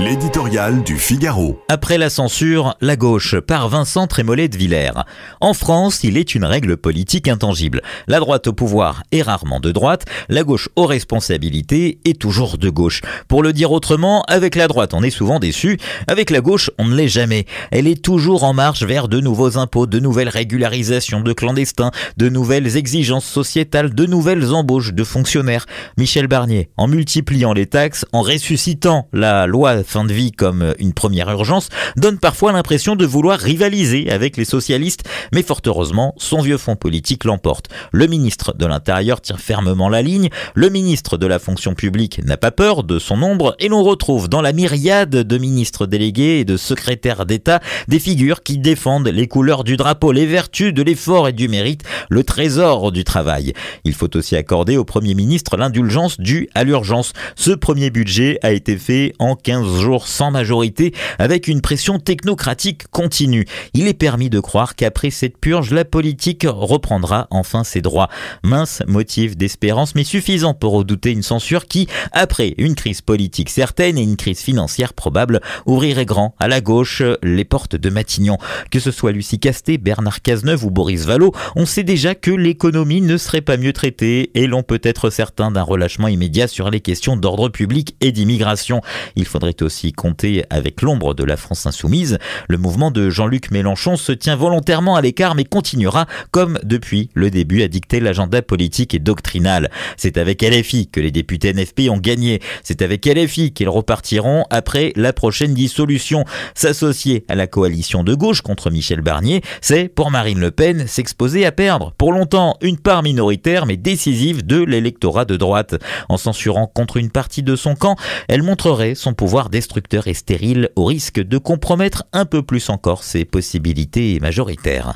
L'éditorial du Figaro. Après la censure, la gauche, par Vincent Trémollet de Villers. En France, il est une règle politique intangible. La droite au pouvoir est rarement de droite, la gauche aux responsabilités est toujours de gauche. Pour le dire autrement, avec la droite on est souvent déçu, avec la gauche on ne l'est jamais. Elle est toujours en marche vers de nouveaux impôts, de nouvelles régularisations de clandestins, de nouvelles exigences sociétales, de nouvelles embauches de fonctionnaires. Michel Barnier, en multipliant les taxes, en ressuscitant la loi fin de vie comme une première urgence, donne parfois l'impression de vouloir rivaliser avec les socialistes, mais fort heureusement, son vieux fond politique l'emporte. Le ministre de l'Intérieur tient fermement la ligne, le ministre de la fonction publique n'a pas peur de son ombre, et l'on retrouve dans la myriade de ministres délégués et de secrétaires d'État des figures qui défendent les couleurs du drapeau, les vertus de l'effort et du mérite, le trésor du travail. Il faut aussi accorder au Premier ministre l'indulgence due à l'urgence. Ce premier budget a été fait en 15 jours sans majorité, avec une pression technocratique continue. Il est permis de croire qu'après cette purge, la politique reprendra enfin ses droits. Mince motif d'espérance, mais suffisant pour redouter une censure qui, après une crise politique certaine et une crise financière probable, ouvrirait grand à la gauche les portes de Matignon. Que ce soit Lucie Castet, Bernard Cazeneuve ou Boris Vallaud, on sait déjà que l'économie ne serait pas mieux traitée et l'on peut être certain d'un relâchement immédiat sur les questions d'ordre public et d'immigration. Il faudrait aussi compter avec l'ombre de la France insoumise. Le mouvement de Jean-Luc Mélenchon se tient volontairement à l'écart mais continuera, comme depuis le début, à dicter l'agenda politique et doctrinal. C'est avec LFI que les députés NFP ont gagné. C'est avec LFI qu'ils repartiront après la prochaine dissolution. S'associer à la coalition de gauche contre Michel Barnier, c'est, pour Marine Le Pen, s'exposer à perdre pour longtemps une part minoritaire mais décisive de l'électorat de droite. En censurant contre une partie de son camp, elle montrerait son pouvoir destructeur et stérile au risque de compromettre un peu plus encore ses possibilités majoritaires.